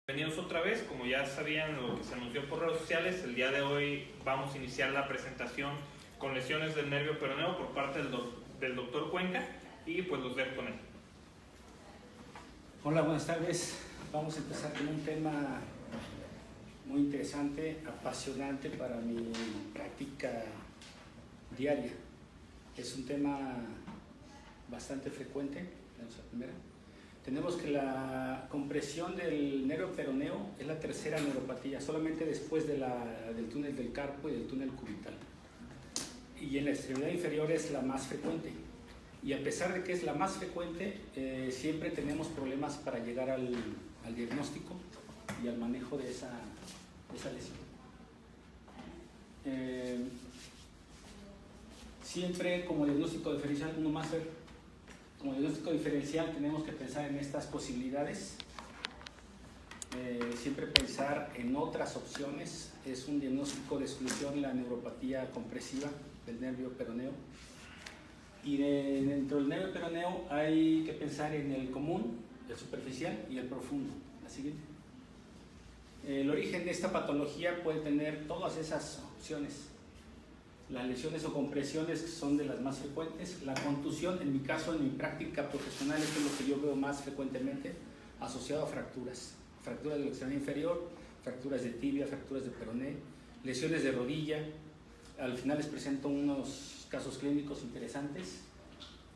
Bienvenidos otra vez, como ya sabían lo que se anunció por redes sociales, el día de hoy vamos a iniciar la presentación con lesiones del nervio peroneo por parte del doctor Cuenca y pues los dejo con él. Hola, buenas tardes. Vamos a empezar con un tema muy interesante, apasionante para mi práctica diaria. Es un tema bastante frecuente. Vamos a la primera. Tenemos que la compresión del nervio peroneo es la tercera neuropatía, solamente después del túnel del carpo y del túnel cubital. Y en la extremidad inferior es la más frecuente. Y a pesar de que es la más frecuente, siempre tenemos problemas para llegar al diagnóstico y al manejo de esa lesión. Siempre como diagnóstico diferencial, como diagnóstico diferencial tenemos que pensar en estas posibilidades, siempre pensar en otras opciones. Es un diagnóstico de exclusión la neuropatía compresiva del nervio peroneo. Y dentro del nervio peroneo hay que pensar en el común, el superficial y el profundo. La siguiente. El origen de esta patología puede tener todas esas opciones. Las lesiones o compresiones son de las más frecuentes. La contusión, en mi caso, en mi práctica profesional, esto es lo que yo veo más frecuentemente, asociado a fracturas. Fracturas de la extremidad inferior, fracturas de tibia, fracturas de peroné, lesiones de rodilla. Al final les presento unos casos clínicos interesantes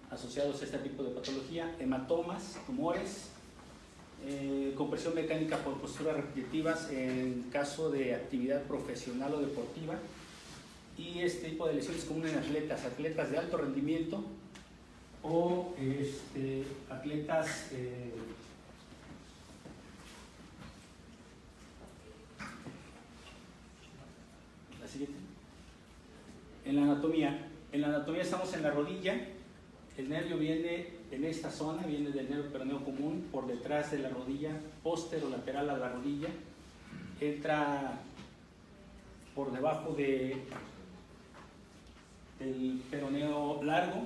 asociados a este tipo de patología, hematomas, tumores, compresión mecánica por posturas repetitivas en caso de actividad profesional o deportiva, y este tipo de lesiones comunes en atletas de alto rendimiento o atletas la siguiente. En la anatomía estamos en la rodilla. El nervio viene en esta zona, viene del nervio peroneo común, por detrás de la rodilla, posterolateral a la rodilla, entra por debajo del peroneo largo,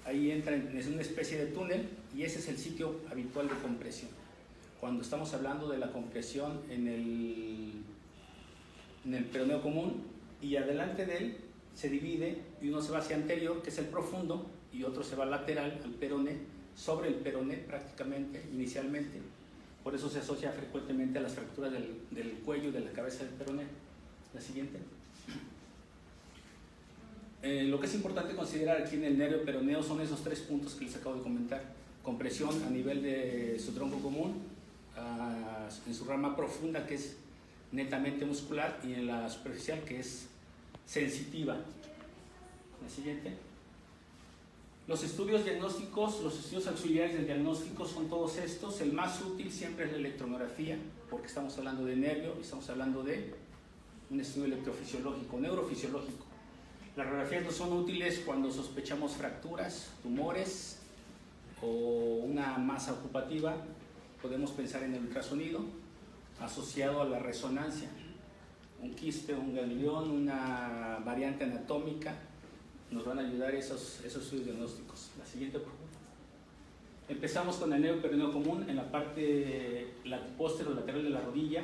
ahí entra en una especie de túnel y ese es el sitio habitual de compresión. Cuando estamos hablando de la compresión en el peroneo común, y adelante de él se divide y uno se va hacia anterior, que es el profundo, y otro se va lateral al peroné, sobre el peroné prácticamente, inicialmente. Por eso se asocia frecuentemente a las fracturas del cuello y de la cabeza del peroné. La siguiente. Lo que es importante considerar aquí en el nervio peroneo son esos tres puntos que les acabo de comentar. Compresión a nivel de su tronco común, en su rama profunda, que es netamente muscular, y en la superficial, que es sensitiva. La siguiente. Los estudios diagnósticos, los estudios auxiliares del diagnóstico son todos estos. El más útil siempre es la electromiografía, porque estamos hablando de nervio y estamos hablando de un estudio electrofisiológico, neurofisiológico. Las radiografías no son útiles cuando sospechamos fracturas, tumores o una masa ocupativa. Podemos pensar en el ultrasonido asociado a la resonancia. Un quiste, un ganglión, una variante anatómica, nos van a ayudar esos estudios diagnósticos. La siguiente, por favor. Empezamos con el nervio peroneo común en la parte posterolateral de la rodilla,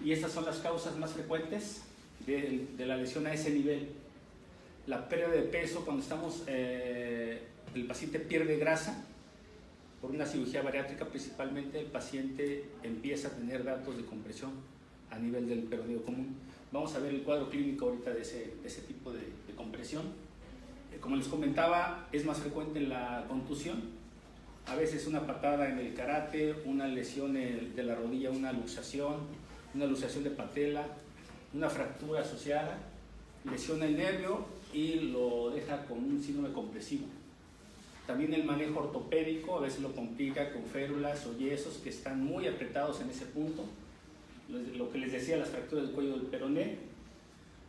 y estas son las causas más frecuentes de la lesión a ese nivel. La pérdida de peso, cuando el paciente pierde grasa por una cirugía bariátrica principalmente, el paciente empieza a tener datos de compresión a nivel del peroneo común. Vamos a ver el cuadro clínico ahorita de ese tipo de compresión. Como les comentaba, es más frecuente en la contusión. A veces una patada en el karate, una lesión de la rodilla, una luxación de patela, una fractura asociada, lesiona el nervio y lo deja con un síndrome compresivo. También el manejo ortopédico a veces lo complica con férulas o yesos que están muy apretados en ese punto. Lo que les decía, las fracturas del cuello del peroné.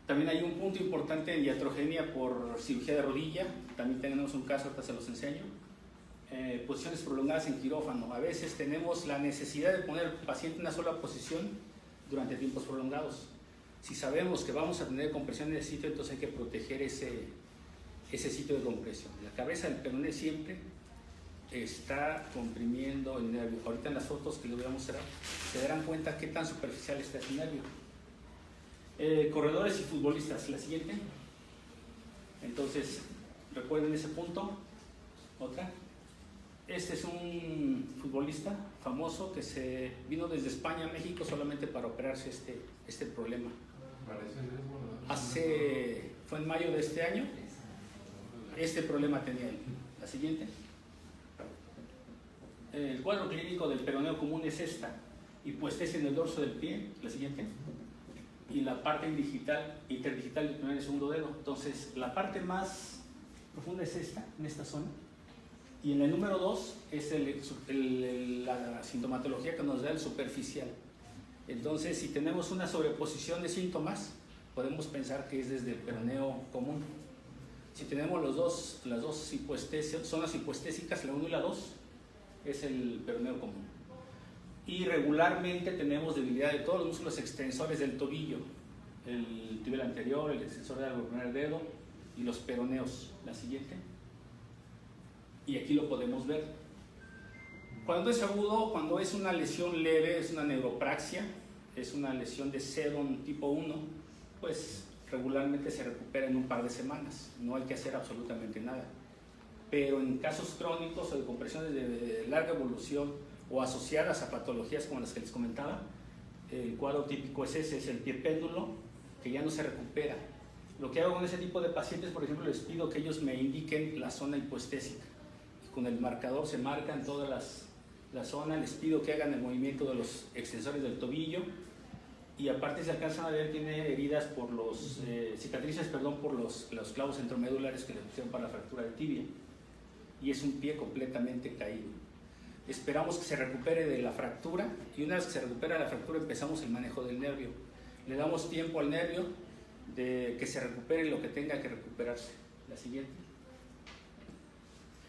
También hay un punto importante en iatrogenia por cirugía de rodilla. También tenemos un caso, ahorita se los enseño. Posiciones prolongadas en quirófano. A veces tenemos la necesidad de poner al paciente en una sola posición durante tiempos prolongados. Si sabemos que vamos a tener compresión en ese sitio, entonces hay que proteger ese sitio de compresión. La cabeza del peroné siempre está comprimiendo el nervio. Ahorita en las fotos que les voy a mostrar se darán cuenta qué tan superficial está ese nervio. Corredores y futbolistas, la siguiente. Entonces, recuerden ese punto. Otra. Este es un futbolista famoso que se vino desde España a México solamente para operarse este problema. Fue en mayo de este año. Este problema tenía él. La siguiente. El cuadro clínico del peroneo común es esta. Hipoestesia en el dorso del pie. La siguiente. Y la parte interdigital del primer y segundo dedo. Entonces, la parte más profunda es esta, en esta zona. Y en el número 2 es la sintomatología que nos da el superficial. Entonces, si tenemos una sobreposición de síntomas, podemos pensar que es desde el peroneo común. Si tenemos las dos zonas hipoestésicas, la 1 y la 2, es el peroneo común. Y regularmente tenemos debilidad de todos los músculos extensores del tobillo, el tibial anterior, el extensor del primer dedo y los peroneos. La siguiente. Y aquí lo podemos ver. Cuando es agudo, cuando es una lesión leve, es una neuropraxia, es una lesión de Sedon tipo 1, pues regularmente se recupera en un par de semanas, no hay que hacer absolutamente nada. Pero en casos crónicos o de compresiones de larga evolución o asociadas a patologías como las que les comentaba, el cuadro típico es ese, es el pie péndulo, que ya no se recupera. Lo que hago con ese tipo de pacientes, por ejemplo, les pido que ellos me indiquen la zona hipoestésica. Con el marcador se marcan todas la zona, les pido que hagan el movimiento de los extensores del tobillo y aparte se alcanzan a ver, tiene heridas por cicatrices por los clavos centromedulares que le pusieron para la fractura de tibia y es un pie completamente caído. Esperamos que se recupere de la fractura y una vez que se recupera la fractura empezamos el manejo del nervio. Le damos tiempo al nervio de que se recupere lo que tenga que recuperarse. La siguiente.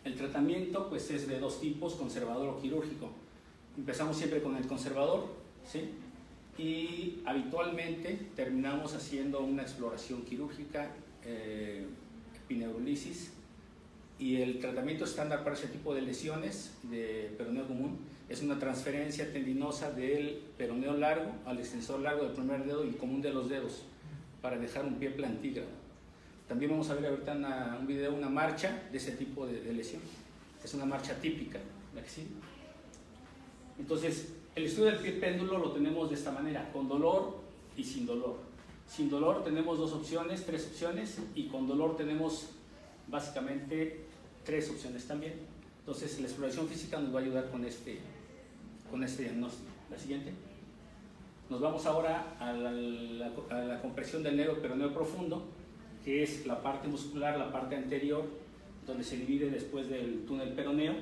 El tratamiento pues es de dos tipos, conservador o quirúrgico. Empezamos siempre con el conservador, ¿sí? Y habitualmente terminamos haciendo una exploración quirúrgica, epineurolisis, y el tratamiento estándar para ese tipo de lesiones de peroneo común es una transferencia tendinosa del peroneo largo al extensor largo del primer dedo y común de los dedos para dejar un pie plantígrado. También vamos a ver ahorita un video, una marcha de ese tipo de lesión. Es una marcha típica, ¿la que sí? Entonces, el estudio del pie péndulo lo tenemos de esta manera, con dolor y sin dolor. Sin dolor tenemos tres opciones, y con dolor tenemos básicamente 3 opciones también. Entonces, la exploración física nos va a ayudar con este diagnóstico. La siguiente. Nos vamos ahora a la compresión del nervio peroneo profundo, que es la parte muscular, la parte anterior, donde se divide después del túnel peroneo,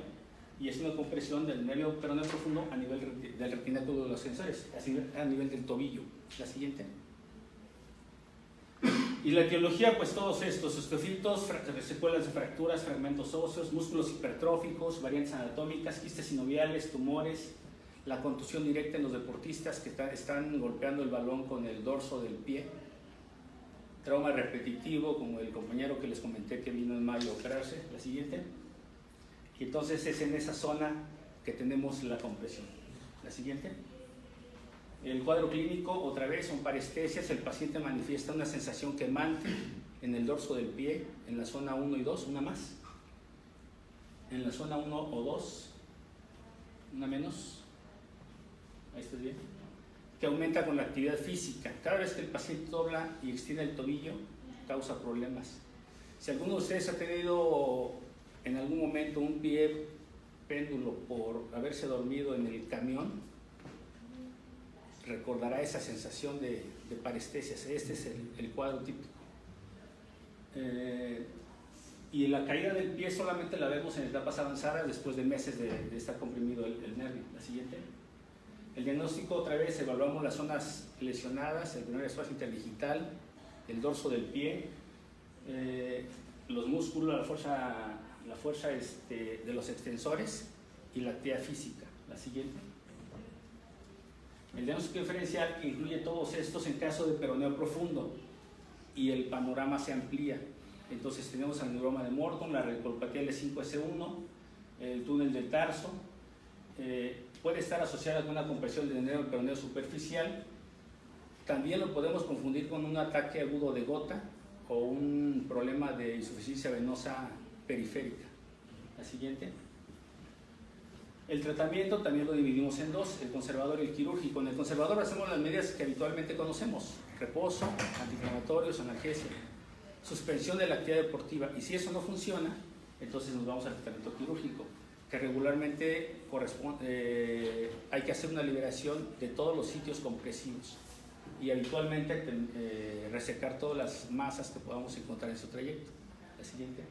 y es una compresión del nervio peroneo profundo a nivel del retináculo de los sensores, a nivel del tobillo. La siguiente. Y la etiología, pues todos estos, osteofitos, secuelas de fracturas, fragmentos óseos, músculos hipertróficos, variantes anatómicas, quistes sinoviales, tumores, la contusión directa en los deportistas que están golpeando el balón con el dorso del pie, trauma repetitivo, como el compañero que les comenté que vino en mayo a operarse. La siguiente. Y entonces es en esa zona que tenemos la compresión. La siguiente. El cuadro clínico, otra vez, son parestesias. El paciente manifiesta una sensación quemante en el dorso del pie, en la zona 1 y 2, una más. En la zona 1 o 2, una menos. Ahí está bien. Que aumenta con la actividad física. Cada vez que el paciente dobla y extiende el tobillo, causa problemas. Si alguno de ustedes ha tenido en algún momento un pie péndulo por haberse dormido en el camión, recordará esa sensación de parestesias. Este es el cuadro típico. Y la caída del pie solamente la vemos en etapas avanzadas después de meses de estar comprimido el nervio. La siguiente. El diagnóstico, otra vez, evaluamos las zonas lesionadas, el primer espacio interdigital, el dorso del pie, los músculos, la fuerza de los extensores y la actividad física. La siguiente. El diagnóstico diferencial que incluye todos estos en caso de peroneo profundo y el panorama se amplía. Entonces tenemos el neuroma de Morton, la reticulopatía L5S1, el túnel del tarso. Puede estar asociada con una compresión del nervio peroneo superficial. También lo podemos confundir con un ataque agudo de gota o un problema de insuficiencia venosa periférica. La siguiente. El tratamiento también lo dividimos en dos, el conservador y el quirúrgico. En el conservador hacemos las medidas que habitualmente conocemos: reposo, antiinflamatorios, analgesia, suspensión de la actividad deportiva. Y si eso no funciona, entonces nos vamos al tratamiento quirúrgico, que regularmente hay que hacer una liberación de todos los sitios compresivos y habitualmente resecar todas las masas que podamos encontrar en su trayecto. La siguiente.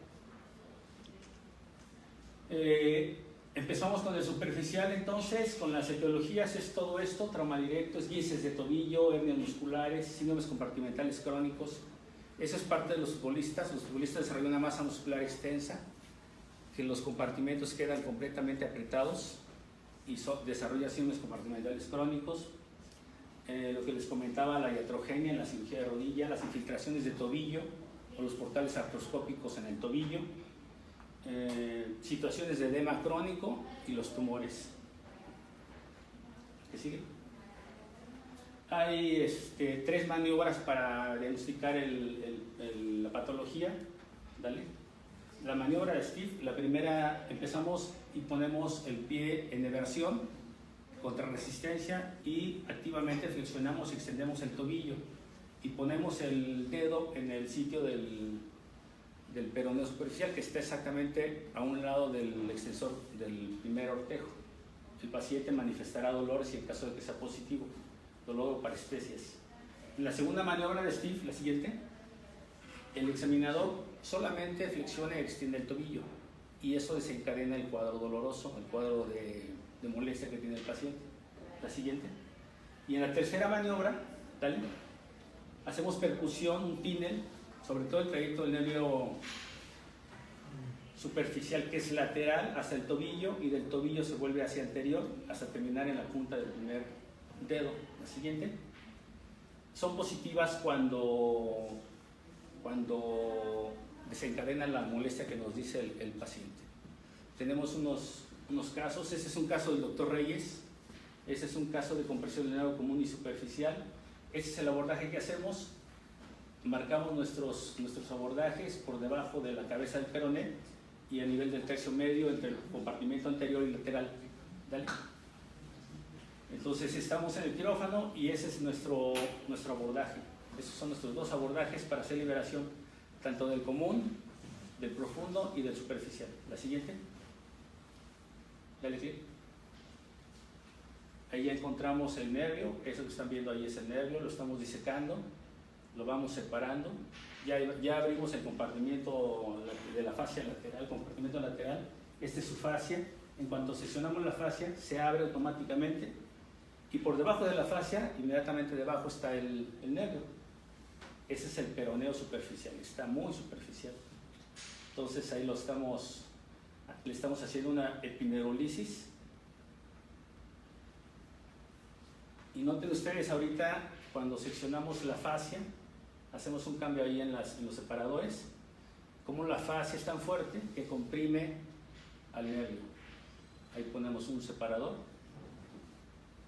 Empezamos con el superficial, entonces, con las etiologías es todo esto: trauma directo, esguinces de tobillo, hernias musculares, síndromes compartimentales crónicos. Eso es parte de los futbolistas. Los futbolistas desarrollan una masa muscular extensa, que los compartimentos quedan completamente apretados y desarrolla síndromes compartimentales crónicos. Lo que les comentaba, la iatrogenia en la cirugía de rodilla, las infiltraciones de tobillo o los portales artroscópicos en el tobillo, situaciones de edema crónico y los tumores. ¿Qué sigue? Hay 3 maniobras para diagnosticar la patología. Dale. La maniobra de Steve, la primera, empezamos y ponemos el pie en eversión contra resistencia y activamente flexionamos y extendemos el tobillo y ponemos el dedo en el sitio del peroneo superficial, que está exactamente a un lado del extensor del primer ortejo. El paciente manifestará dolores y en caso de que sea positivo, dolor o parestesias. En la segunda maniobra de Steve, la siguiente, el examinador solamente flexiona y extiende el tobillo y eso desencadena el cuadro doloroso, el cuadro de molestia que tiene el paciente. La siguiente. Y en la tercera maniobra, ¿dale?, hacemos percusión, un túnel, sobre todo el trayecto del nervio superficial, que es lateral hasta el tobillo, y del tobillo se vuelve hacia anterior hasta terminar en la punta del primer dedo. La siguiente. Son positivas cuando desencadena la molestia que nos dice el paciente. Tenemos unos casos. Este es un caso del doctor Reyes. Este es un caso de compresión del nervio común y superficial. Este es el abordaje que hacemos. Marcamos nuestros abordajes por debajo de la cabeza del peroné y a nivel del tercio medio entre el compartimento anterior y lateral. Dale. Entonces estamos en el quirófano y ese es nuestro abordaje. Esos son nuestros 2 abordajes para hacer liberación tanto del común, del profundo y del superficial. La siguiente. Dale clic. Ahí ya encontramos el nervio. Eso que están viendo ahí es el nervio. Lo estamos disecando, lo vamos separando. Ya abrimos el compartimiento de la fascia lateral, el compartimento lateral. Esta es su fascia. En cuanto seccionamos la fascia, se abre automáticamente y por debajo de la fascia, inmediatamente debajo, está el nervio. Ese es el peroneo superficial, está muy superficial. Entonces ahí le estamos haciendo una epineurolisis. Y noten ustedes ahorita, cuando seccionamos la fascia, hacemos un cambio ahí en los separadores, como la fascia es tan fuerte que comprime al nervio. Ahí ponemos un separador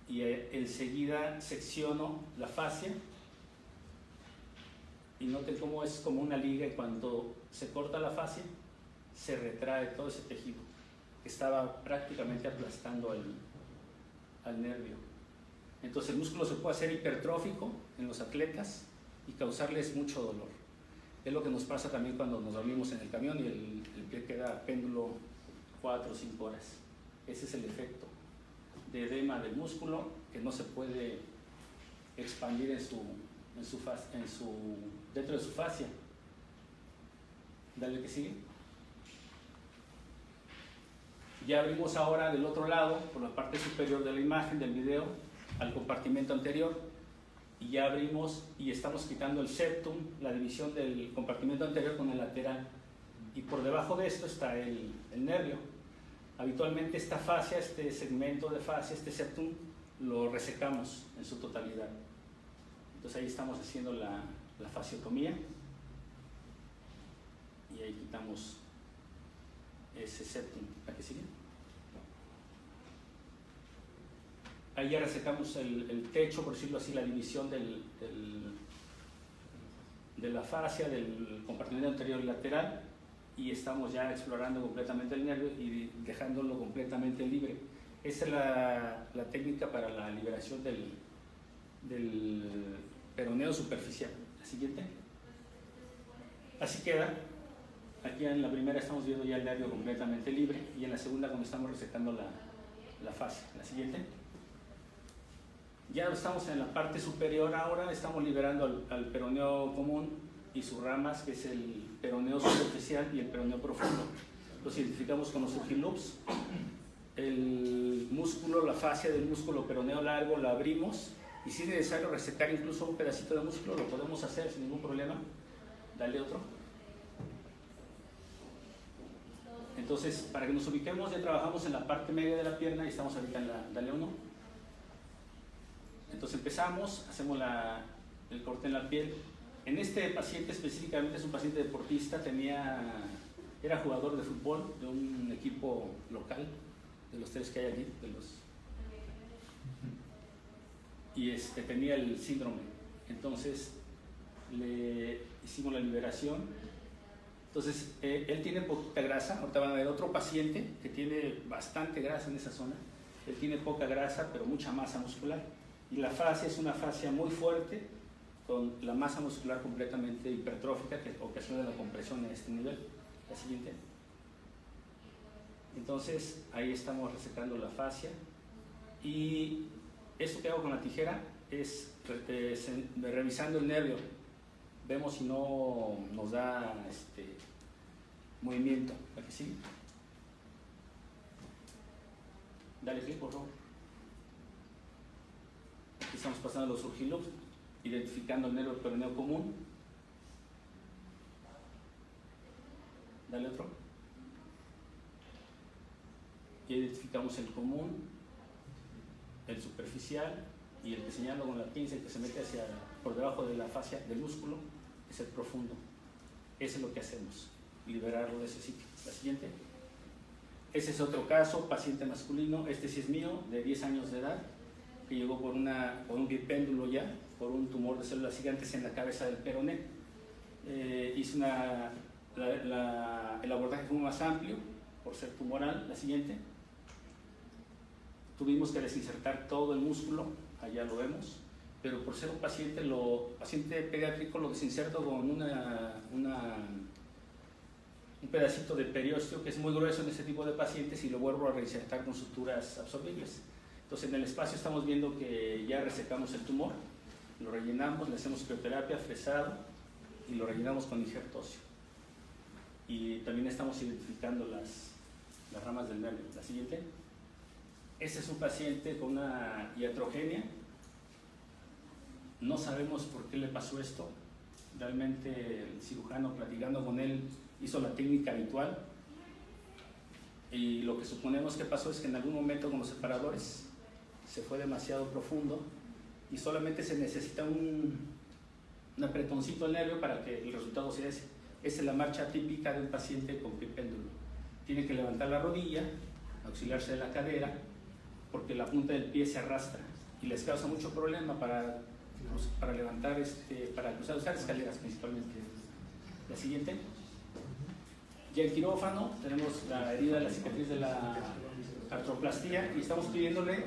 y enseguida secciono la fascia y noten cómo es como una liga, y cuando se corta la fascia se retrae todo ese tejido que estaba prácticamente aplastando al nervio. Entonces el músculo se puede hacer hipertrófico en los atletas y causarles mucho dolor. Es lo que nos pasa también cuando nos dormimos en el camión y el pie queda péndulo 4 o 5 horas. Ese es el efecto de edema del músculo, que no se puede expandir dentro de su fascia. Dale que sigue. Ya abrimos ahora del otro lado, por la parte superior de la imagen del video, al compartimento anterior, y ya abrimos y estamos quitando el septum, la división del compartimento anterior con el lateral, y por debajo de esto está el nervio. Habitualmente esta fascia, este segmento de fascia, este septum, lo resecamos en su totalidad. Entonces ahí estamos haciendo la fasciotomía y ahí quitamos ese septum. ¿La que sigue? Ahí ya resecamos el techo, por decirlo así, la división de la fascia, del compartimento anterior y lateral, y estamos ya explorando completamente el nervio y dejándolo completamente libre. Esa es la técnica para la liberación del peroneo superficial. La siguiente. Así queda. Aquí en la primera estamos viendo ya el nervio completamente libre, y en la segunda cuando estamos resecando la fascia. La siguiente. Ya estamos en la parte superior ahora, estamos liberando al peroneo común y sus ramas, que es el peroneo superficial y el peroneo profundo. Los identificamos con los surgiloops. El músculo, la fascia del músculo peroneo largo la abrimos, y si es necesario resecar incluso un pedacito de músculo, lo podemos hacer sin ningún problema. Dale otro. Entonces, para que nos ubiquemos, ya trabajamos en la parte media de la pierna y estamos ahorita en la... Dale uno. Entonces empezamos, hacemos el corte en la piel. En este paciente específicamente es un paciente deportista, era jugador de fútbol de un equipo local, de los 3 que hay aquí, y tenía el síndrome. Entonces le hicimos la liberación. Entonces él tiene poquita grasa. Ahorita van a ver otro paciente que tiene bastante grasa en esa zona. Él tiene poca grasa pero mucha masa muscular. Y la fascia es una fascia muy fuerte, con la masa muscular completamente hipertrófica, que ocasiona la compresión a este nivel. La siguiente. Entonces ahí estamos resecando la fascia, y esto que hago con la tijera es revisando el nervio. Vemos si no nos da movimiento. ¿La que sigue? Dale clic, por favor. Aquí estamos pasando los surgiloops, identificando el nervio peroneo común. Dale otro. Y identificamos el común, el superficial, y el que señalo con la pinza, el que se mete por debajo de la fascia del músculo, es el profundo. Eso es lo que hacemos, liberarlo de ese sitio. La siguiente. Ese es otro caso, paciente masculino. Este sí es mío, de 10 años de edad, que llegó por un bipéndulo ya, por un tumor de células gigantes en la cabeza del peroné. Hice el abordaje fue más amplio, por ser tumoral. La siguiente. Tuvimos que desinsertar todo el músculo, allá lo vemos, pero por ser un paciente pediátrico lo desinserto con un pedacito de periósteo, que es muy grueso en este tipo de pacientes, y lo vuelvo a reinsertar con suturas absorbibles. Entonces en el espacio estamos viendo que ya resecamos el tumor, lo rellenamos, le hacemos crioterapia, fresado, y lo rellenamos con injerto óseo. Y también estamos identificando las ramas del nervio. La siguiente. Este es un paciente con una iatrogenia. No sabemos por qué le pasó esto. Realmente el cirujano, platicando con él, hizo la técnica habitual, y lo que suponemos que pasó es que en algún momento con los separadores se fue demasiado profundo y solamente se necesita un apretoncito al nervio para que el resultado sea ese. Esa es la marcha típica de un paciente con bipéndulo. Tiene que levantar la rodilla, auxiliarse de la cadera, porque la punta del pie se arrastra y les causa mucho problema para levantar, para usar escaleras principalmente. La siguiente. Ya en quirófano tenemos la herida, la cicatriz de la artroplastía, y estamos pidiéndole,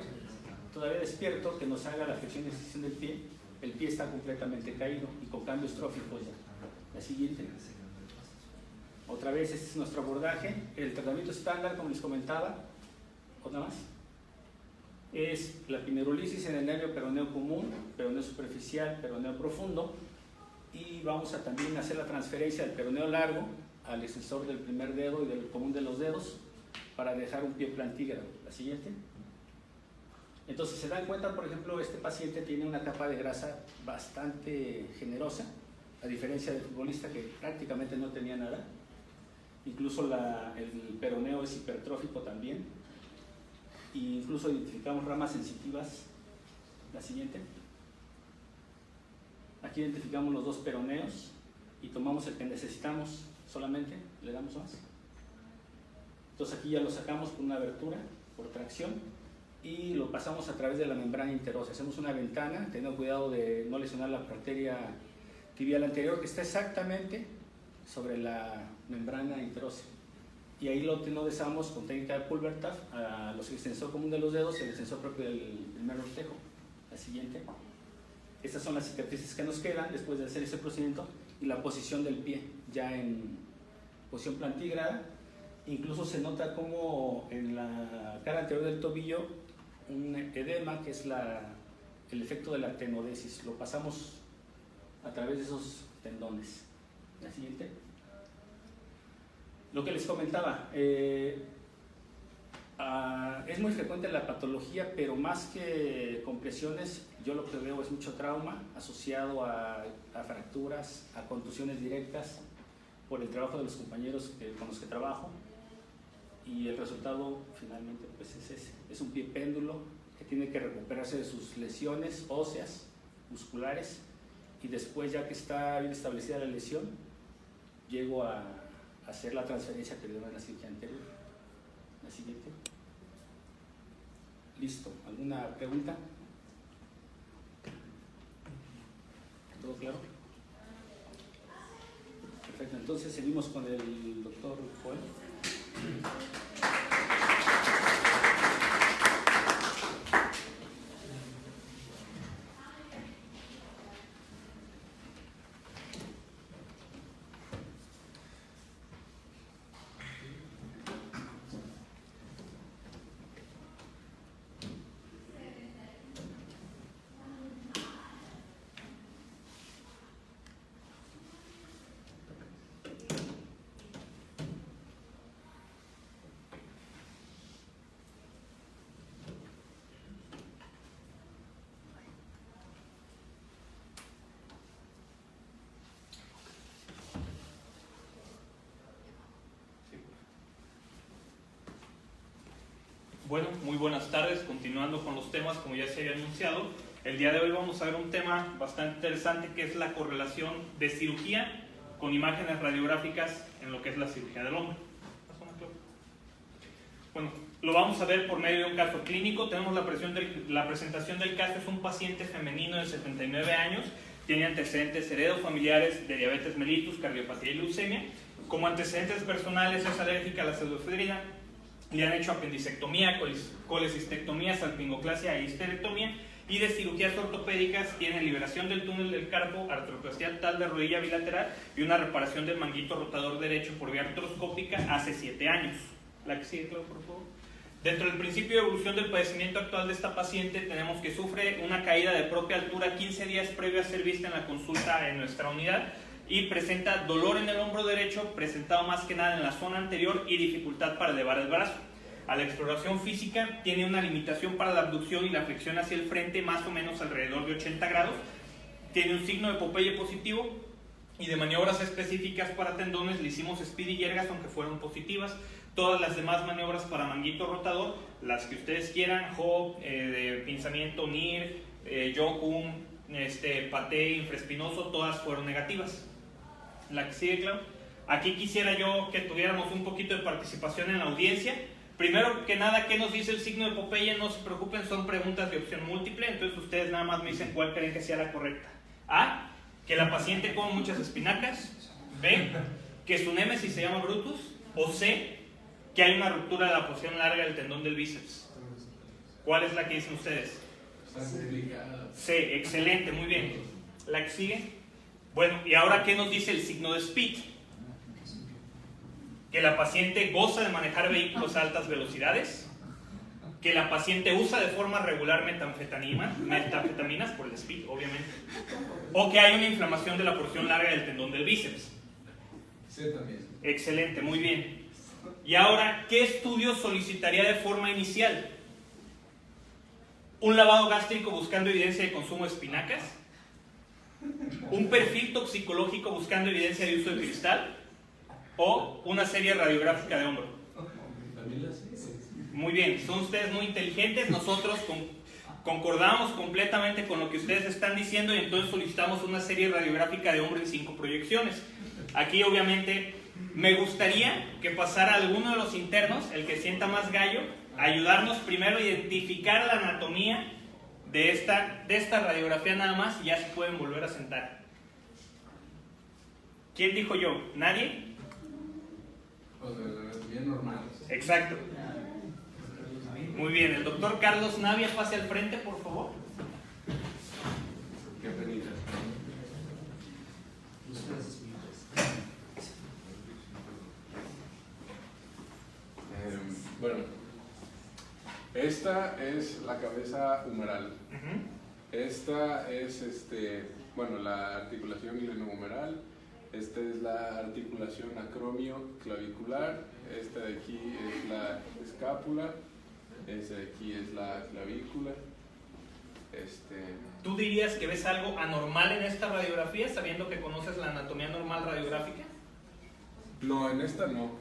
todavía despierto, que nos haga la flexión y extensión del pie. El pie está completamente caído y con cambios tróficos ya. La siguiente. Otra vez, este es nuestro abordaje. El tratamiento estándar, como les comentaba, otra más, es la pineurolisis en el nervio peroneo común, peroneo superficial, peroneo profundo, y vamos a también hacer la transferencia del peroneo largo al extensor del primer dedo y del común de los dedos para dejar un pie plantígrado. La siguiente. Entonces se dan cuenta, por ejemplo, este paciente tiene una capa de grasa bastante generosa, a diferencia del futbolista que prácticamente no tenía nada. Incluso el peroneo es hipertrófico también. E incluso identificamos ramas sensitivas. La siguiente. Aquí identificamos los dos peroneos y tomamos el que necesitamos solamente, le damos más. Entonces aquí ya lo sacamos con una abertura por tracción y lo pasamos a través de la membrana interósea. Hacemos una ventana, teniendo cuidado de no lesionar la arteria tibial anterior, que está exactamente sobre la membrana interósea. Y ahí lo tenodezamos con técnica de Pulvertaft a los extensor común de los dedos y el extensor propio del primer ortejo. La siguiente. Estas son las cicatrices que nos quedan después de hacer ese procedimiento y la posición del pie ya en posición plantígrada. Incluso se nota como en la cara anterior del tobillo un edema, que es el efecto de la tenodesis. Lo pasamos a través de esos tendones. La siguiente. Lo que les comentaba, es muy frecuente la patología, pero más que compresiones, yo lo que veo es mucho trauma asociado a fracturas, a contusiones directas por el trabajo de los compañeros con los que trabajo. Y el resultado finalmente pues es ese, es un pie péndulo que tiene que recuperarse de sus lesiones óseas, musculares, y después, ya que está bien establecida la lesión, llego a hacer la transferencia que le dieron en la cirugía anterior. La siguiente. Listo. ¿Alguna pregunta? ¿Todo claro? Perfecto. Entonces seguimos con el doctor Joel. Bueno, muy buenas tardes. Continuando con los temas, como ya se había anunciado, el día de hoy vamos a ver un tema bastante interesante, que es la correlación de cirugía con imágenes radiográficas en lo que es la cirugía del hombre. Bueno, lo vamos a ver por medio de un caso clínico. Tenemos la presentación del caso. Es un paciente femenino de 79 años, tiene antecedentes heredofamiliares de diabetes mellitus, cardiopatía y leucemia. Como antecedentes personales es alérgica a la pseudoefedrina. Le han hecho apendicectomía, colecistectomía, salpingoclasia e histerectomía. Y de cirugías ortopédicas tiene liberación del túnel del carpo, artroplastia tal de rodilla bilateral y una reparación del manguito rotador derecho por vía artroscópica hace 7 años. La que sigue, Claudio, por favor. Dentro del principio de evolución del padecimiento actual de esta paciente, tenemos que sufre una caída de propia altura 15 días previo a ser vista en la consulta en nuestra unidad, y presenta dolor en el hombro derecho, presentado más que nada en la zona anterior, y dificultad para elevar el brazo. A la exploración física tiene una limitación para la abducción y la flexión hacia el frente, más o menos alrededor de 80 grados. Tiene un signo de Popeye positivo, y de maniobras específicas para tendones le hicimos speed y yergas, aunque fueron positivas. Todas las demás maniobras para manguito rotador, las que ustedes quieran, Hop, de pinzamiento, NIR, Yokum, paté, infraespinoso, todas fueron negativas. La que sigue, Clau. Aquí quisiera yo que tuviéramos un poquito de participación en la audiencia. Primero que nada, ¿qué nos dice el signo de Popeye? No se preocupen, son preguntas de opción múltiple, entonces ustedes nada más me dicen cuál creen que sea la correcta. A, que la paciente come muchas espinacas. B, que su némesis se llama Brutus. O C, que hay una ruptura de la porción larga del tendón del bíceps. ¿Cuál es la que dicen ustedes? C, excelente, muy bien. ¿La que sigue? Bueno, y ahora, ¿qué nos dice el signo de Speed? Que la paciente goza de manejar vehículos a altas velocidades, que la paciente usa de forma regular metanfetaminas por el Speed, obviamente, o que hay una inflamación de la porción larga del tendón del bíceps. Sí, también. Excelente, muy bien. Y ahora, ¿qué estudio solicitaría de forma inicial? ¿Un lavado gástrico buscando evidencia de consumo de espinacas? ¿Un perfil toxicológico buscando evidencia de uso de cristal? ¿O una serie radiográfica de hombro? Muy bien, son ustedes muy inteligentes. Nosotros concordamos completamente con lo que ustedes están diciendo, y entonces solicitamos una serie radiográfica de hombro en 5 proyecciones. Aquí obviamente Me gustaría que pasara alguno de los internos, el que sienta más gallo, a ayudarnos primero a identificar la anatomía de esta radiografía nada más, y ya se pueden volver a sentar. ¿Quién dijo yo? ¿Nadie? O sea, la anatomía normal. Exacto. Muy bien, el doctor Carlos Navia, pase al frente, por favor. Qué penita. Bueno, esta es la cabeza humeral. Esta es bueno, la articulación glenohumeral. Esta es la articulación acromio-clavicular. Esta de aquí es la escápula. Esta de aquí es la clavícula. ¿Tú dirías que ves algo anormal en esta radiografía, sabiendo que conoces la anatomía normal radiográfica? No, en esta no,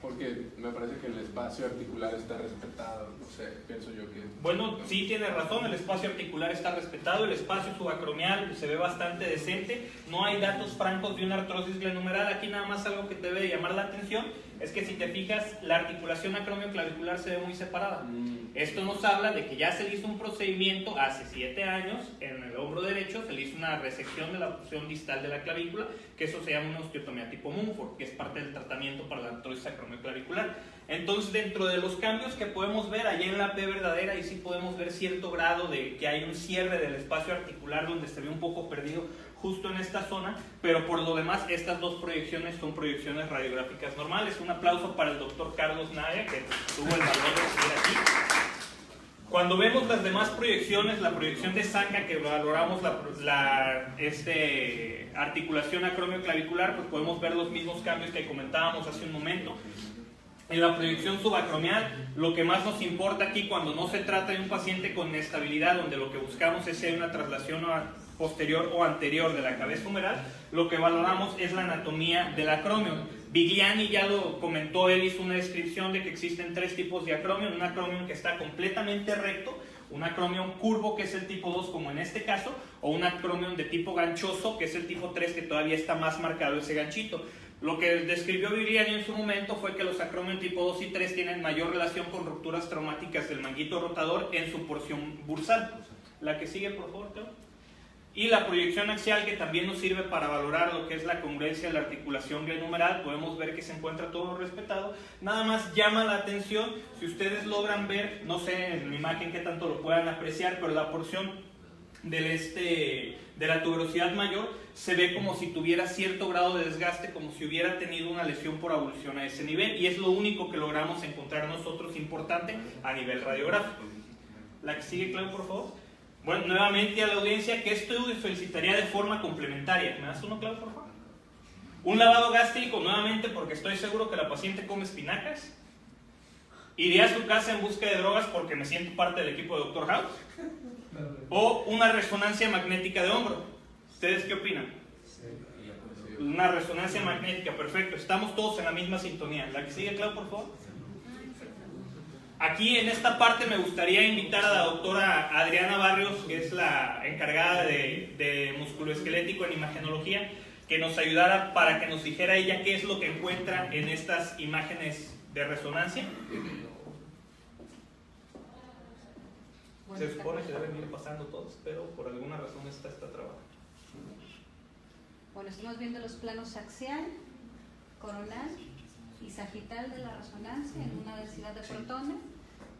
porque me parece que el espacio articular está respetado, no sé, pienso yo que... Bueno, sí tienes razón, el espacio articular está respetado, el espacio subacromial se ve bastante decente, no hay datos francos de una artrosis glenohumeral. Aquí nada más algo que te debe llamar la atención es que si te fijas, la articulación acromioclavicular se ve muy separada. Esto nos habla de que ya se le hizo un procedimiento hace 7 años en el hombro derecho, se le hizo una resección de la porción distal de la clavícula, que eso se llama una osteotomía tipo Mumford, que es parte del tratamiento para la artrosis acromioclavicular. Entonces, dentro de los cambios que podemos ver allá en la P verdadera, y sí podemos ver cierto grado de que hay un cierre del espacio articular donde se ve un poco perdido justo en esta zona, pero por lo demás estas dos proyecciones son proyecciones radiográficas normales. Un aplauso para el doctor Carlos Navia, que tuvo el valor de seguir aquí. Cuando vemos las demás proyecciones, la proyección de Zanca, que valoramos la articulación acromioclavicular, pues podemos ver los mismos cambios que comentábamos hace un momento. En la proyección subacromial, lo que más nos importa aquí cuando no se trata de un paciente con inestabilidad, donde lo que buscamos es si hay una traslación posterior o anterior de la cabeza humeral, lo que valoramos es la anatomía del acromio. Vigliani ya lo comentó, él hizo una descripción de que existen 3 tipos de acromio: un acromio que está completamente recto, un acromio curvo, que es el tipo 2 como en este caso, o un acromio de tipo ganchoso, que es el tipo 3, que todavía está más marcado ese ganchito. Lo que describió Vigliani en su momento fue que los acromios tipo 2 y 3 tienen mayor relación con rupturas traumáticas del manguito rotador en su porción bursal. La que sigue, por favor, Teo. Y la proyección axial, que también nos sirve para valorar lo que es la congruencia de la articulación glenohumeral. Podemos ver que se encuentra todo respetado. Nada más llama la atención, si ustedes logran ver, no sé en la imagen qué tanto lo puedan apreciar, pero la porción de la tuberosidad mayor se ve como si tuviera cierto grado de desgaste, como si hubiera tenido una lesión por abulsión a ese nivel, y es lo único que logramos encontrar nosotros importante a nivel radiográfico. La que sigue, Claudio, por favor. Bueno, nuevamente a la audiencia, que esto solicitaría de forma complementaria. ¿Me das uno, Claudio, por favor? Un lavado gástrico, nuevamente, porque estoy seguro que la paciente come espinacas. Iría a su casa en busca de drogas porque me siento parte del equipo de Dr. House. O una resonancia magnética de hombro. ¿Ustedes qué opinan? Una resonancia magnética, perfecto. Estamos todos en la misma sintonía. La que sigue, Claudio, por favor. Aquí en esta parte me gustaría invitar a la doctora Adriana Barrios, que es la encargada de musculoesquelético en imagenología, que nos ayudara para que nos dijera ella qué es lo que encuentra en estas imágenes de resonancia. Se supone que deben ir pasando todos, pero por alguna razón esta está trabada. Bueno, estamos viendo los planos axial, coronal y sagital de la resonancia en una densidad de protones.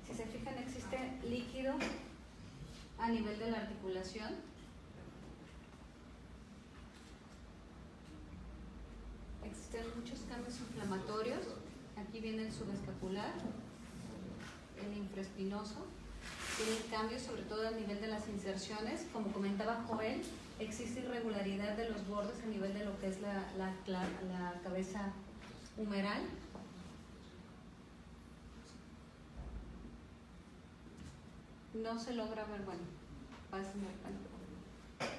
Si se fijan, existe líquido a nivel de la articulación. Existen muchos cambios inflamatorios. Aquí viene el subescapular, el infraespinoso. Tienen cambios sobre todo a nivel de las inserciones. Como comentaba Joel, existe irregularidad de los bordes a nivel de lo que es la cabeza humeral. No se logra ver, bueno,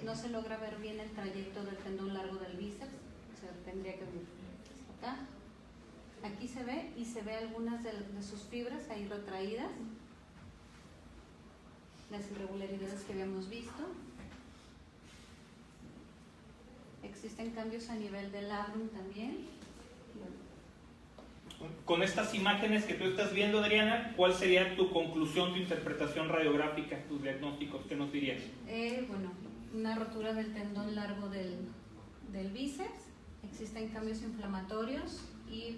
no se logra ver bien el trayecto del tendón largo del bíceps, o sea, tendría que ver acá. Aquí se ve, y se ve algunas de sus fibras ahí retraídas, las irregularidades que habíamos visto. Existen cambios a nivel del labrum también. con estas imágenes que tú estás viendo, Adriana, ¿cuál sería tu conclusión, tu interpretación radiográfica, tus diagnósticos? ¿Qué nos dirías? Bueno, una rotura del tendón largo del bíceps, existen cambios inflamatorios y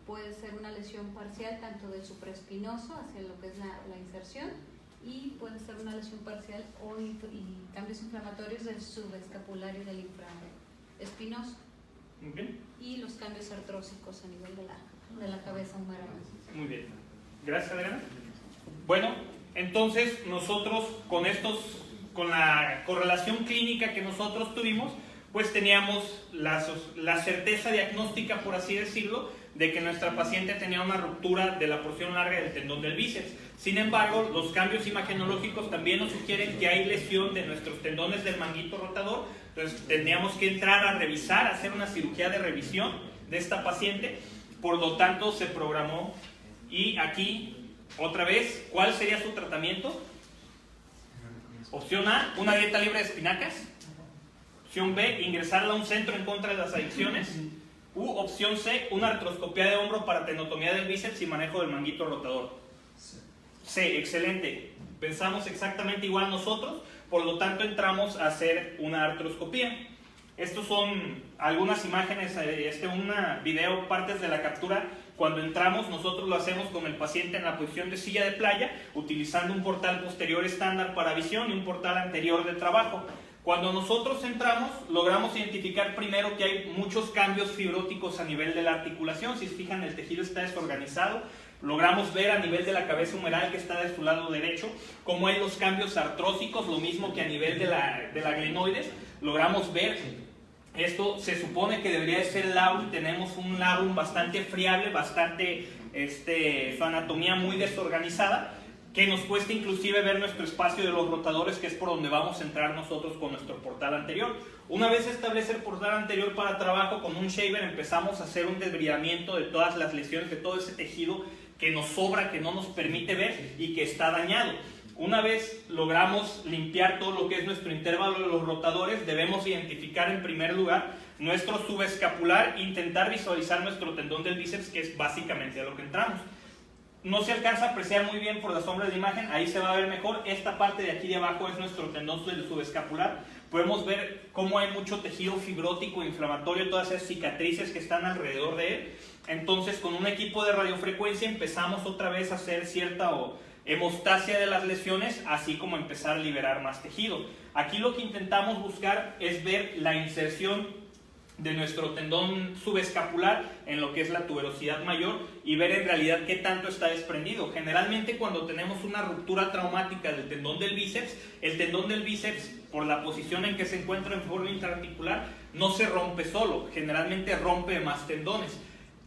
puede ser una lesión parcial tanto del supraespinoso hacia lo que es la inserción, y puede ser una lesión parcial y cambios inflamatorios del subescapulario y del infraespinoso. Okay. Y los cambios artrósicos a nivel de la cabeza humeral. Muy bien. Gracias, Adriana. Bueno, entonces nosotros con la correlación clínica que nosotros tuvimos, pues teníamos la certeza diagnóstica, por así decirlo, de que nuestra paciente tenía una ruptura de la porción larga del tendón del bíceps. Sin embargo, los cambios imagenológicos también nos sugieren que hay lesión de nuestros tendones del manguito rotador. Entonces tendríamos que entrar a revisar, hacer una cirugía de revisión de esta paciente. Por lo tanto, se programó. Y aquí, otra vez, ¿cuál sería su tratamiento? Opción A, una dieta libre de espinacas. Opción B, ingresarla a un centro en contra de las adicciones. Opción C, una artroscopía de hombro para tenotomía del bíceps y manejo del manguito rotador. C, excelente. Pensamos exactamente igual nosotros, por lo tanto entramos a hacer una artroscopía. Estos son algunas imágenes, un video, partes de la captura. Cuando entramos, nosotros lo hacemos con el paciente en la posición de silla de playa, utilizando un portal posterior estándar para visión y un portal anterior de trabajo. Cuando nosotros entramos, logramos identificar primero que hay muchos cambios fibróticos a nivel de la articulación. Si se fijan, el tejido está desorganizado. Logramos ver a nivel de la cabeza humeral, que está de su lado derecho, cómo hay los cambios artrósicos, lo mismo que a nivel de la glenoides. Logramos ver, esto se supone que debería de ser labrum. Tenemos un labrum bastante friable, bastante, su anatomía muy desorganizada, que nos cuesta inclusive ver nuestro espacio de los rotadores, que es por donde vamos a entrar nosotros con nuestro portal anterior. Una vez establece el portal anterior para trabajo, con un shaver empezamos a hacer un desbridamiento de todas las lesiones, de todo ese tejido que nos sobra, que no nos permite ver y que está dañado. Una vez logramos limpiar todo lo que es nuestro intervalo de los rotadores, debemos identificar en primer lugar nuestro subescapular, intentar visualizar nuestro tendón del bíceps, que es básicamente a lo que entramos. No se alcanza a apreciar muy bien por la sombra de la imagen, ahí se va a ver mejor. Esta parte de aquí de abajo es nuestro tendón del subescapular. Podemos ver cómo hay mucho tejido fibrótico, inflamatorio, todas esas cicatrices que están alrededor de él. Entonces, con un equipo de radiofrecuencia empezamos otra vez a hacer cierta hemostasia de las lesiones, así como empezar a liberar más tejido. Aquí lo que intentamos buscar es ver la inserción de nuestro tendón subescapular en lo que es la tuberosidad mayor y ver en realidad qué tanto está desprendido. Generalmente, cuando tenemos una ruptura traumática del tendón del bíceps, el tendón del bíceps, por la posición en que se encuentra en forma intraarticular, no se rompe solo, generalmente rompe más tendones.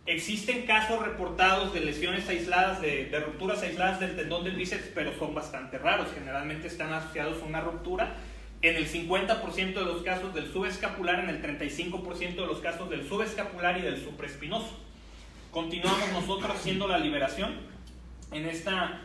Existen casos reportados de lesiones aisladas, de rupturas aisladas del tendón del bíceps, pero son bastante raros. Generalmente están asociados a una ruptura en el 50% de los casos del subescapular, en el 35% de los casos del subescapular y del supraespinoso. Continuamos nosotros haciendo la liberación. En esta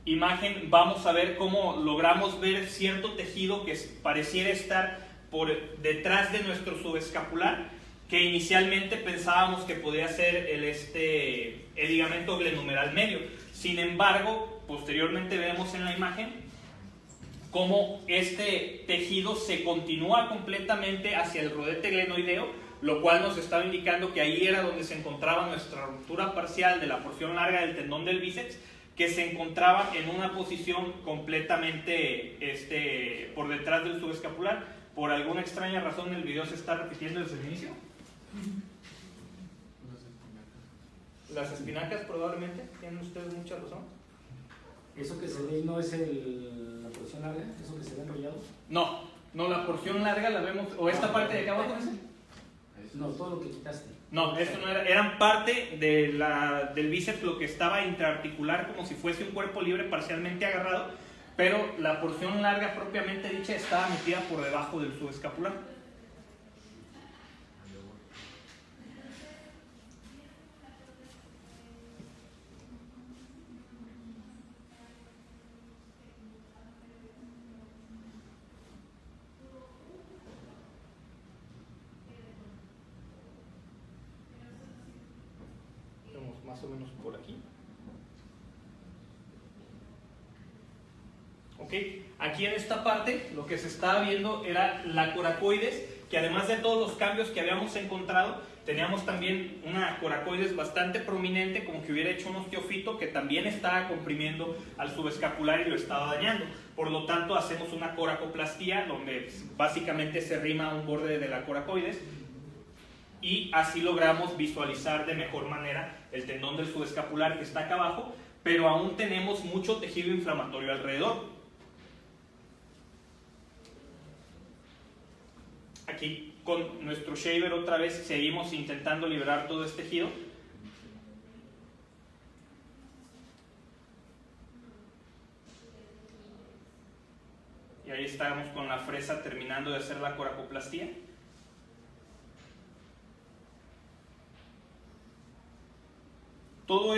imagen vamos a ver cómo logramos ver cierto tejido que pareciera estar por detrás de nuestro subescapular, que inicialmente pensábamos que podía ser el ligamento glenohumeral medio. Sin embargo, posteriormente vemos en la imagen cómo este tejido se continúa completamente hacia el rodete glenoideo, lo cual nos estaba indicando que ahí era donde se encontraba nuestra ruptura parcial de la porción larga del tendón del bíceps, que se encontraba en una posición completamente por detrás del subescapular. Por alguna extraña razón el video se está repitiendo desde el inicio. Las espinacas probablemente, tienen ustedes mucha razón. ¿Eso que se ve no es la porción larga? ¿Eso que se ve enrollado? No, la porción larga la vemos, o esta parte de acá abajo. No, todo lo que quitaste. No, esto no era, eran parte del bíceps, lo que estaba intraarticular, como si fuese un cuerpo libre parcialmente agarrado, pero la porción larga propiamente dicha estaba metida por debajo del subescapular. más o menos por aquí. Ok, aquí en esta parte lo que se estaba viendo era la coracoides, que además de todos los cambios que habíamos encontrado, teníamos también una coracoides bastante prominente, como que hubiera hecho un osteofito que también estaba comprimiendo al subescapular y lo estaba dañando. Por lo tanto, hacemos una coracoplastía, donde básicamente se rima un borde de la coracoides, y así logramos visualizar de mejor manera el tendón del subescapular que está acá abajo, pero aún tenemos mucho tejido inflamatorio alrededor. Aquí con nuestro shaver otra vez seguimos intentando liberar todo este tejido. Y ahí estamos con la fresa terminando de hacer la coracoplastía. Todo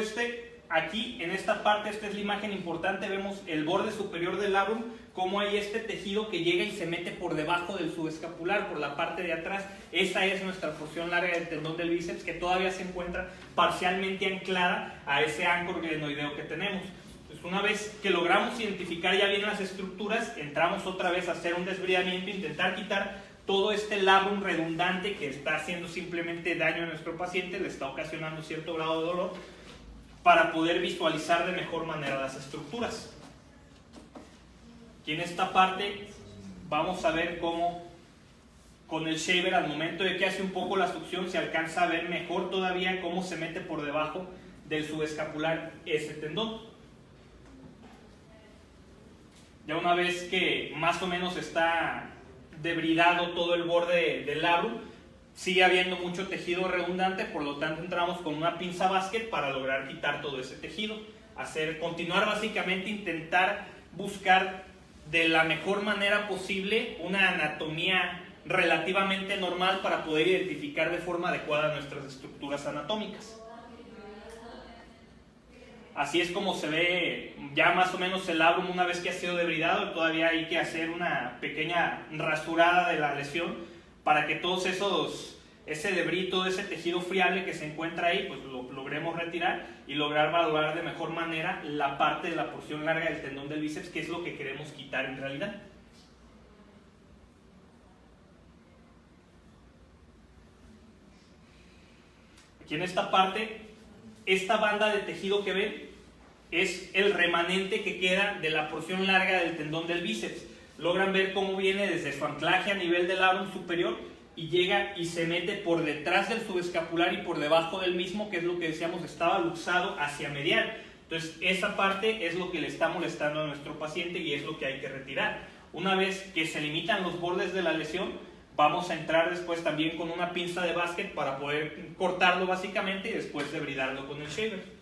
aquí en esta parte, esta es la imagen importante, vemos el borde superior del labrum, cómo hay este tejido que llega y se mete por debajo del subescapular, por la parte de atrás. Esa es nuestra porción larga del tendón del bíceps, que todavía se encuentra parcialmente anclada a ese áncor glenoideo que tenemos. Entonces, una vez que logramos identificar ya bien las estructuras, entramos otra vez a hacer un desbridamiento, intentar quitar todo este labrum redundante que está haciendo simplemente daño a nuestro paciente, le está ocasionando cierto grado de dolor, para poder visualizar de mejor manera las estructuras. Aquí en esta parte vamos a ver cómo con el shaver, al momento de que hace un poco la succión, se alcanza a ver mejor todavía cómo se mete por debajo del subescapular ese tendón. Ya una vez que más o menos está debridado todo el borde del labrum, sigue habiendo mucho tejido redundante, por lo tanto entramos con una pinza basket para lograr quitar todo ese tejido. Continuar básicamente, intentar buscar de la mejor manera posible una anatomía relativamente normal para poder identificar de forma adecuada nuestras estructuras anatómicas. Así es como se ve ya más o menos el labrum una vez que ha sido debridado. Todavía hay que hacer una pequeña rasurada de la lesión para que ese debris, todo ese tejido friable que se encuentra ahí, pues lo logremos retirar y lograr valorar de mejor manera la parte de la porción larga del tendón del bíceps, que es lo que queremos quitar en realidad. Aquí en esta parte, esta banda de tejido que ven es el remanente que queda de la porción larga del tendón del bíceps. Logran ver cómo viene desde su anclaje a nivel del labrum superior y llega y se mete por detrás del subescapular y por debajo del mismo, que es lo que decíamos, estaba luxado hacia medial. Entonces esa parte es lo que le está molestando a nuestro paciente y es lo que hay que retirar. Una vez que se limitan los bordes de la lesión, vamos a entrar después también con una pinza de basket para poder cortarlo básicamente y después debridarlo con el shaver.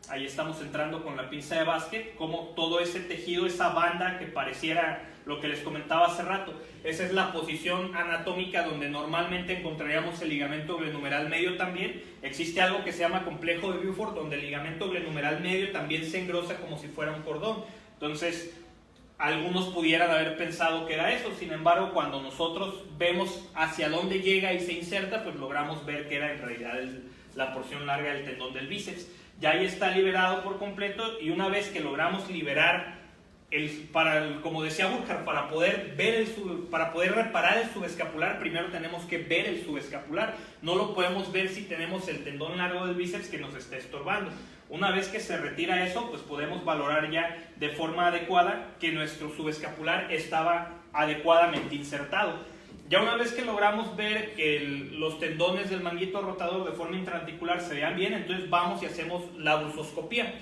Ahí estamos entrando con la pinza de basket, como todo ese tejido, esa banda que pareciera lo que les comentaba hace rato. Esa es la posición anatómica donde normalmente encontraríamos el ligamento glenumeral medio también. Existe algo que se llama complejo de Buford, donde el ligamento glenumeral medio también se engrosa como si fuera un cordón. Entonces, algunos pudieran haber pensado que era eso. Sin embargo, cuando nosotros vemos hacia dónde llega y se inserta, pues logramos ver que era en realidad la porción larga del tendón del bíceps. Ya ahí está liberado por completo, y una vez que logramos liberar como decía Burkhardt, para poder reparar el subescapular, primero tenemos que ver el subescapular. No lo podemos ver si tenemos el tendón largo del bíceps que nos está estorbando. Una vez que se retira eso, pues podemos valorar ya de forma adecuada que nuestro subescapular estaba adecuadamente insertado. Ya una vez que logramos ver que los tendones del manguito rotador de forma intraarticular se vean bien, entonces vamos y hacemos la bursoscopía,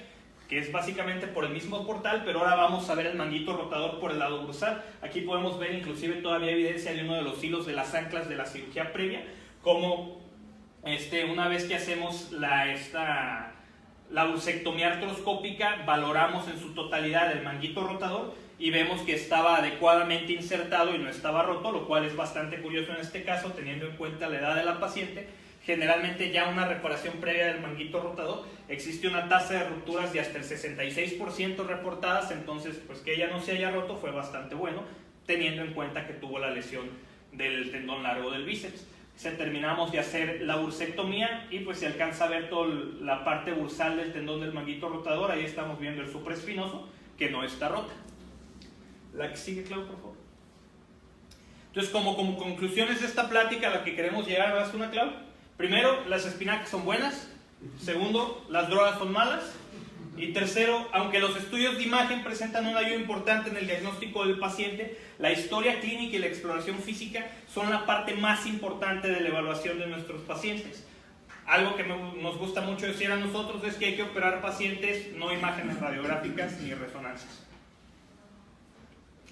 que es básicamente por el mismo portal, pero ahora vamos a ver el manguito rotador por el lado bursal. Aquí podemos ver inclusive todavía evidencia de uno de los hilos de las anclas de la cirugía previa, como una vez que hacemos la bursectomía artroscópica, valoramos en su totalidad el manguito rotador y vemos que estaba adecuadamente insertado y no estaba roto, lo cual es bastante curioso en este caso, teniendo en cuenta la edad de la paciente. Generalmente ya una reparación previa del manguito rotador, existe una tasa de rupturas de hasta el 66% reportadas, entonces pues que ella no se haya roto fue bastante bueno, teniendo en cuenta que tuvo la lesión del tendón largo del bíceps. Terminamos de hacer la bursectomía y pues se alcanza a ver toda la parte bursal del tendón del manguito rotador. Ahí estamos viendo el supraespinoso, que no está rota. La que sigue, Clau, por favor. Entonces, como conclusiones de esta plática a la que queremos llegar, ¿vas una, Clau? Primero, las espinacas son buenas. Segundo, las drogas son malas. Y tercero, aunque los estudios de imagen presentan una ayuda importante en el diagnóstico del paciente, la historia clínica y la exploración física son la parte más importante de la evaluación de nuestros pacientes. Algo que nos gusta mucho decir a nosotros es que hay que operar pacientes, no imágenes radiográficas ni resonancias.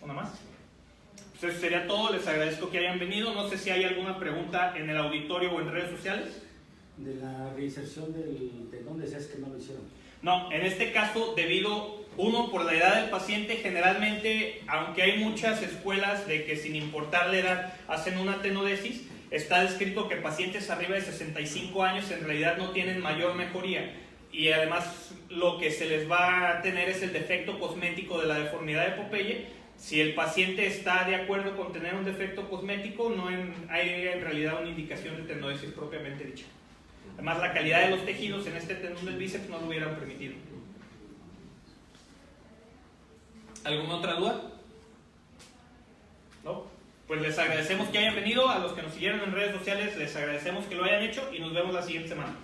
¿Una más? Pues eso sería todo, les agradezco que hayan venido. No sé si hay alguna pregunta en el auditorio o en redes sociales. De la reinserción del tendón, decías que no lo hicieron. No, en este caso, debido, uno, por la edad del paciente, generalmente, aunque hay muchas escuelas de que sin importar la edad hacen una tenodesis, está descrito que pacientes arriba de 65 años en realidad no tienen mayor mejoría. Y además lo que se les va a tener es el defecto cosmético de la deformidad de Popeye. Si el paciente está de acuerdo con tener un defecto cosmético, no hay en realidad una indicación de tenodesis propiamente dicha. Además, la calidad de los tejidos en este tendón del bíceps no lo hubieran permitido. ¿Alguna otra duda? ¿No? Pues les agradecemos que hayan venido. A los que nos siguieron en redes sociales les agradecemos que lo hayan hecho y nos vemos la siguiente semana.